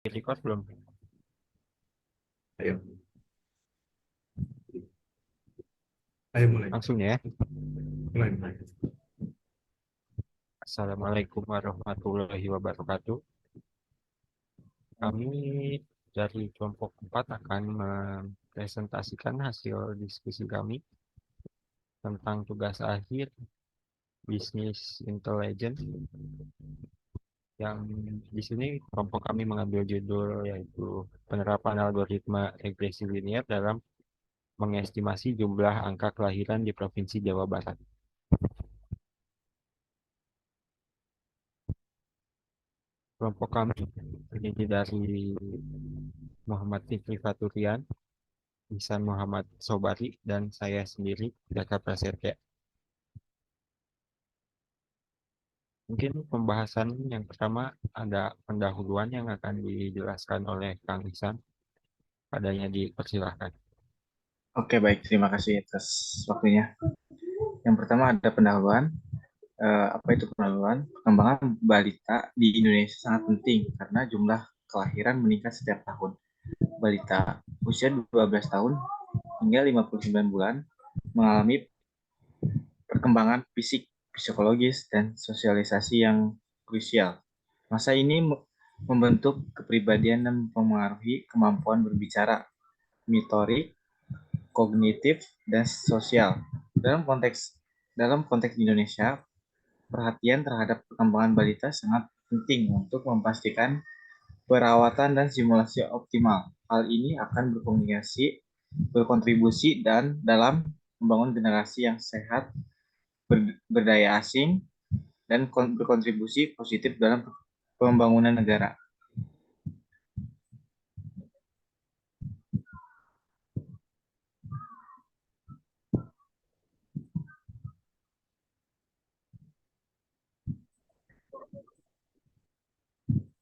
Record belum? Ayo, ayo mulai. Langsung ya. Mulai. Assalamualaikum warahmatullahi wabarakatuh. Kami dari kelompok 4 akan mempresentasikan hasil diskusi kami tentang tugas akhir bisnis intelligence yang di sini kelompok kami mengambil judul yaitu penerapan algoritma regresi linear dalam mengestimasi jumlah angka kelahiran di Provinsi Jawa Barat. Kelompok kami terdiri dari Muhammad Fikri Faturian, Ihsan Muhammad Sobari, dan saya sendiri, Jaka Prasetya. Mungkin pembahasan yang pertama ada pendahuluan yang akan dijelaskan oleh Kang Ihsan. Padanya dipersilahkan. Oke, baik. Terima kasih atas waktunya. Yang pertama ada pendahuluan. Apa itu pendahuluan? Perkembangan balita di Indonesia sangat penting karena jumlah kelahiran meningkat setiap tahun. Balita usia 12 tahun hingga 59 bulan mengalami perkembangan fisik, psikologis, dan sosialisasi yang krusial. Masa ini membentuk kepribadian dan mempengaruhi kemampuan berbicara, motorik, kognitif, dan sosial. Dalam konteks Indonesia, perhatian terhadap perkembangan balita sangat penting untuk memastikan perawatan dan simulasi optimal. Hal ini akan berkontribusi dan dalam membangun generasi yang sehat, berdaya asing, dan berkontribusi positif dalam pembangunan negara.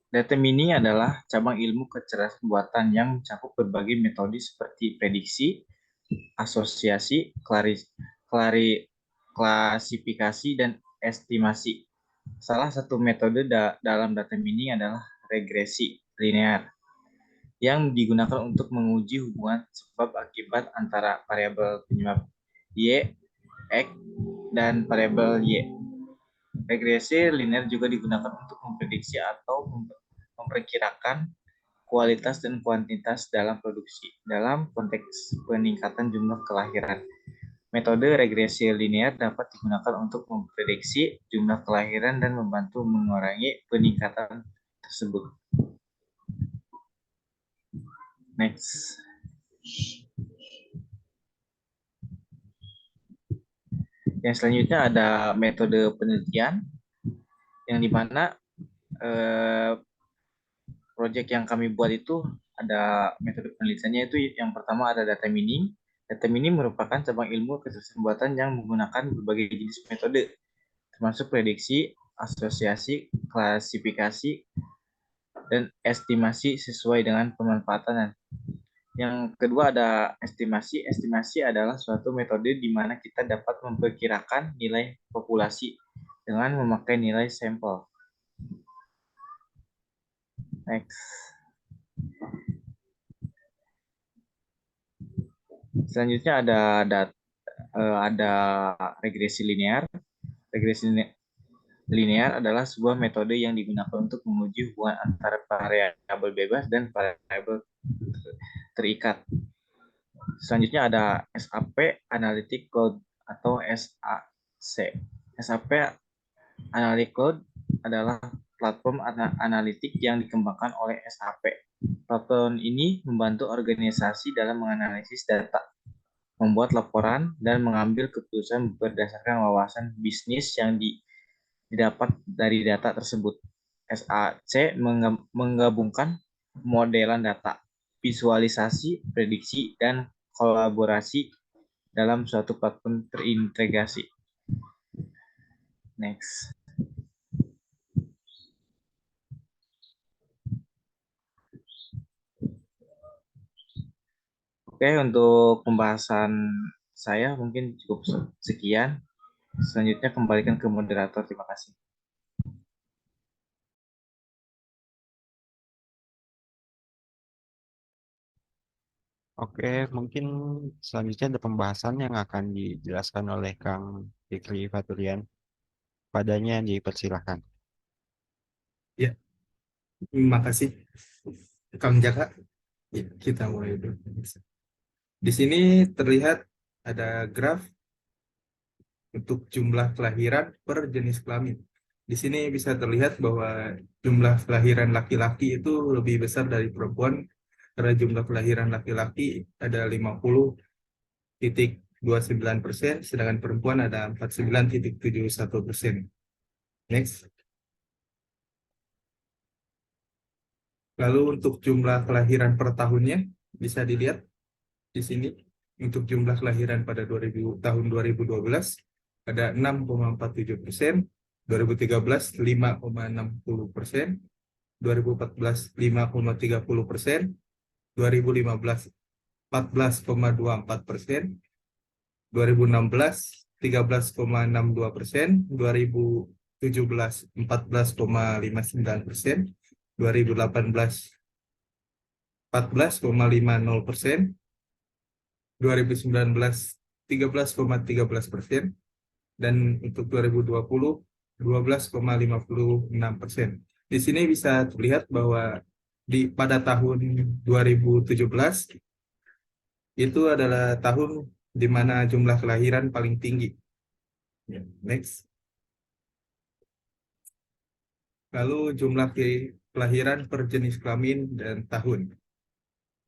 Data mini adalah cabang ilmu kecerdasan buatan yang mencakup berbagai metode seperti prediksi, asosiasi, klasifikasi, dan estimasi. Salah satu metode dalam data mini adalah regresi linear yang digunakan untuk menguji hubungan sebab akibat antara variabel penyebab Y, X, dan variabel Y. Regresi linear juga digunakan untuk memprediksi atau memperkirakan kualitas dan kuantitas dalam produksi dalam konteks peningkatan jumlah kelahiran. Metode regresi linear dapat digunakan untuk memprediksi jumlah kelahiran dan membantu mengurangi peningkatan tersebut. Next. Yang selanjutnya ada metode penelitian yang dimana proyek yang kami buat itu ada metode penelitiannya. Itu yang pertama ada data mining. Data mining merupakan cabang ilmu kecerdasan buatan yang menggunakan berbagai jenis metode, termasuk prediksi, asosiasi, klasifikasi, dan estimasi sesuai dengan pemanfaatan. Yang kedua ada estimasi. Estimasi adalah suatu metode di mana kita dapat memperkirakan nilai populasi dengan memakai nilai sampel. Next. Selanjutnya ada regresi linear. Regresi linear adalah sebuah metode yang digunakan untuk menguji hubungan antara variabel bebas dan variabel terikat. Selanjutnya ada SAP Analytic Cloud atau SAC. SAP Analytic Cloud adalah platform analitik yang dikembangkan oleh SAP. Platform ini membantu organisasi dalam menganalisis data, membuat laporan, dan mengambil keputusan berdasarkan wawasan bisnis yang didapat dari data tersebut. SAC menggabungkan modelan data, visualisasi, prediksi, dan kolaborasi dalam suatu platform terintegrasi. Next. Oke, untuk pembahasan saya mungkin cukup sekian. Selanjutnya kembalikan ke moderator. Terima kasih. Oke, mungkin selanjutnya ada pembahasan yang akan dijelaskan oleh Kang Fikri Faturian. Padanya dipersilahkan. Ya, terima kasih Kang Jaka. Ya, kita mulai dulu. Di sini terlihat ada graf untuk jumlah kelahiran per jenis kelamin. Di sini bisa terlihat bahwa jumlah kelahiran laki-laki itu lebih besar dari perempuan karena jumlah kelahiran laki-laki ada 50,29%, sedangkan perempuan ada 49,71%. Next. Lalu untuk jumlah kelahiran per tahunnya bisa dilihat di sini. Untuk jumlah kelahiran pada tahun 2012 ada 6,47%, 2013 5,60%, 2014 5,30%, 2015 14,24%, 2016 13,62%, 2017 14,59%, 2018 14,50%, 2019 13,13%, dan untuk 2020 12,56%. Di sini bisa terlihat bahwa pada tahun 2017 itu adalah tahun di mana jumlah kelahiran paling tinggi. Ya, next. Lalu jumlah kelahiran per jenis kelamin dan tahun.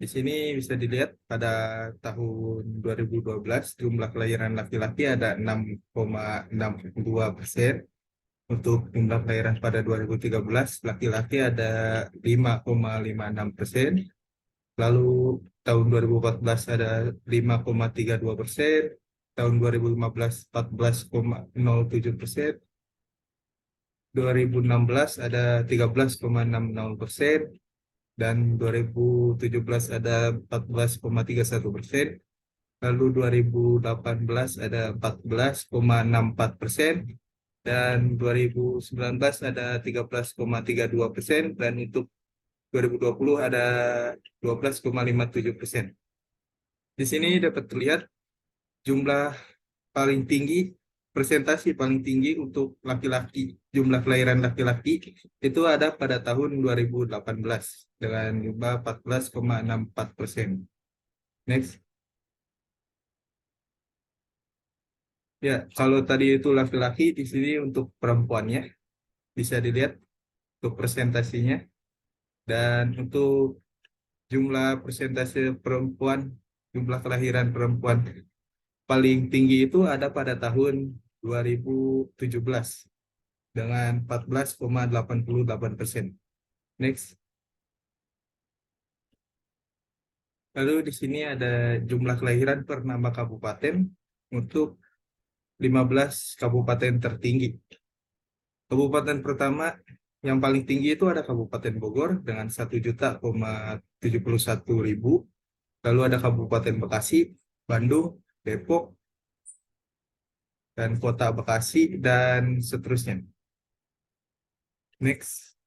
Di sini bisa dilihat pada tahun 2012 jumlah kelahiran laki-laki ada 6,62%. Untuk jumlah kelahiran pada 2013 laki-laki ada 5,56%. Lalu tahun 2014 ada 5,32%. Tahun 2015 14,07%. 2016 ada 13,60%. Dan 2017 ada 14,31%, lalu 2018 ada 14,64%, dan 2019 ada 13,32%, dan untuk 2020 ada 12,57%. Di sini dapat terlihat jumlah paling tinggi, presentasi paling tinggi untuk laki-laki, jumlah kelahiran laki-laki itu ada pada tahun 2018 dengan jumlah 14,64%. Next. Ya, kalau tadi itu laki-laki, di sini untuk perempuannya bisa dilihat untuk presentasinya, dan untuk jumlah persentase perempuan, jumlah kelahiran perempuan paling tinggi itu ada pada tahun 2017 dengan 14,88%. Next. Lalu di sini ada jumlah kelahiran per nama kabupaten untuk 15 kabupaten tertinggi. Kabupaten pertama yang paling tinggi itu ada Kabupaten Bogor dengan 1.071.000. Lalu ada Kabupaten Bekasi, Bandung, Depok, dan Kota Bekasi, dan seterusnya. Next.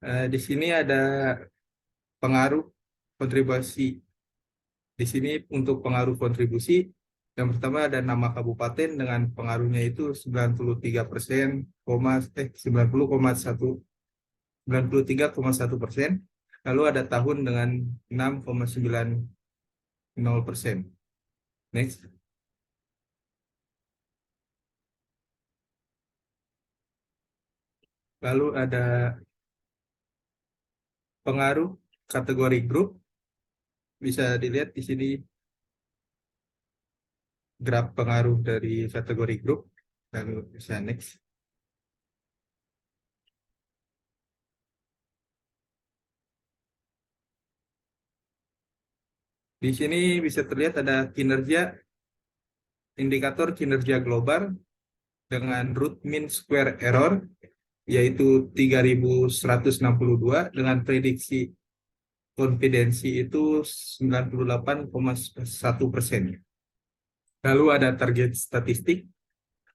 Di sini ada pengaruh kontribusi. Di sini untuk pengaruh kontribusi, yang pertama ada nama kabupaten dengan pengaruhnya itu 93%, 93,1%. Lalu ada tahun dengan 6,90%. Next. Lalu ada pengaruh kategori grup. Bisa dilihat di sini graf pengaruh dari kategori grup. Lalu bisa next. Di sini bisa terlihat ada indikator kinerja global dengan root mean square error yaitu 3.162 dengan prediksi konfidensi itu 98,1%. Lalu ada target statistik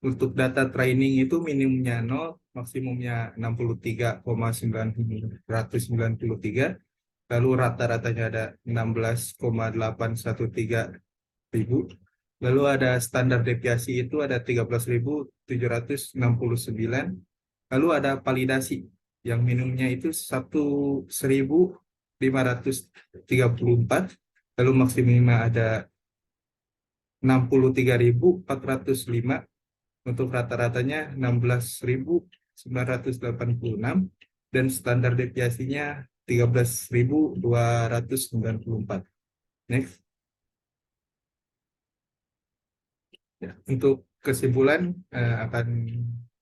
Untuk data training itu minimumnya 0, maksimumnya 63,993, lalu rata-ratanya ada 16,813 ribu, lalu ada standar deviasi itu ada 13.769, lalu ada validasi yang minimumnya itu 1.534, lalu maksimumnya ada 63.405, untuk rata-ratanya 16.986, dan standar deviasinya 13.294. Next. Ya, untuk kesimpulan akan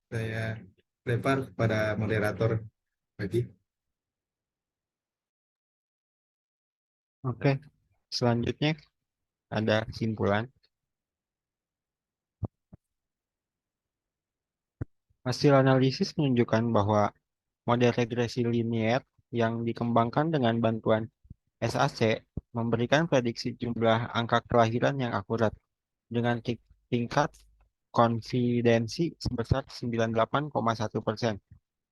saya lempar kepada moderator lagi. Oke, selanjutnya ada kesimpulan. Hasil analisis menunjukkan bahwa model regresi linier yang dikembangkan dengan bantuan SAC memberikan prediksi jumlah angka kelahiran yang akurat dengan tingkat konfidensi sebesar 98,1%.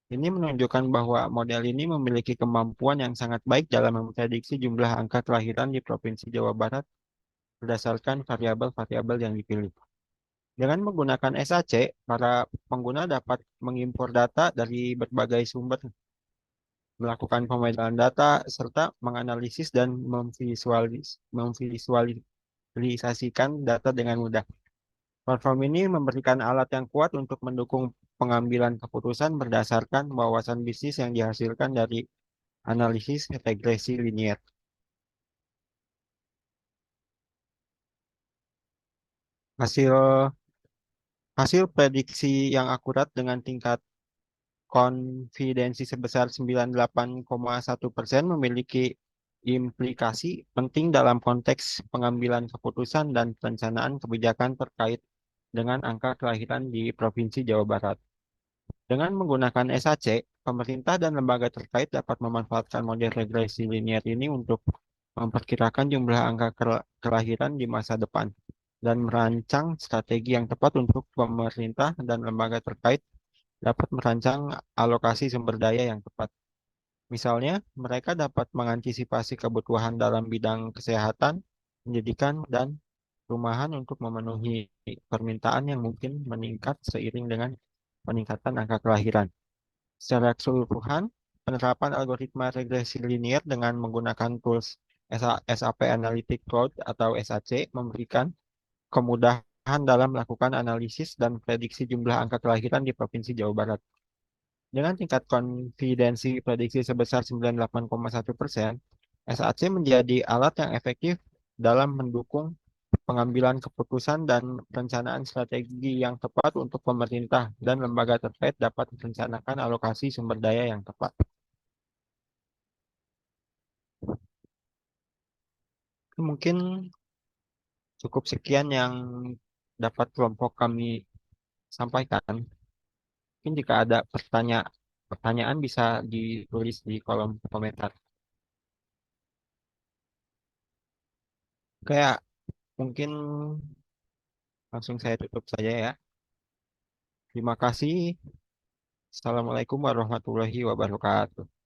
Ini menunjukkan bahwa model ini memiliki kemampuan yang sangat baik dalam memprediksi jumlah angka kelahiran di Provinsi Jawa Barat berdasarkan variabel-variabel yang dipilih. Dengan menggunakan SAC, para pengguna dapat mengimpor data dari berbagai sumber, melakukan pemetaan data, serta menganalisis dan memvisualisasikan data dengan mudah. Platform ini memberikan alat yang kuat untuk mendukung pengambilan keputusan berdasarkan wawasan bisnis yang dihasilkan dari analisis regresi linier. Hasil hasil prediksi yang akurat dengan tingkat konfidensi sebesar 98,1% memiliki implikasi penting dalam konteks pengambilan keputusan dan perencanaan kebijakan terkait dengan angka kelahiran di Provinsi Jawa Barat. Dengan menggunakan SAC, pemerintah dan lembaga terkait dapat memanfaatkan model regresi linier ini untuk memperkirakan jumlah angka kelahiran di masa depan dan merancang strategi yang tepat untuk pemerintah dan lembaga terkait dapat merancang alokasi sumber daya yang tepat. Misalnya, mereka dapat mengantisipasi kebutuhan dalam bidang kesehatan, pendidikan, dan perumahan untuk memenuhi permintaan yang mungkin meningkat seiring dengan peningkatan angka kelahiran. Secara keseluruhan, penerapan algoritma regresi linier dengan menggunakan tools SAP Analytic Cloud atau SAC memberikan kemudahan dalam melakukan analisis dan prediksi jumlah angka kelahiran di Provinsi Jawa Barat. Dengan tingkat konfidensi prediksi sebesar 98,1%, SAC menjadi alat yang efektif dalam mendukung pengambilan keputusan dan perencanaan strategi yang tepat untuk pemerintah dan lembaga terkait dapat merencanakan alokasi sumber daya yang tepat. Mungkin cukup sekian yang dapat kelompok kami sampaikan. Mungkin jika ada pertanyaan bisa ditulis di kolom komentar. Kayak mungkin langsung saya tutup saja ya. Terima kasih. Assalamualaikum warahmatullahi wabarakatuh.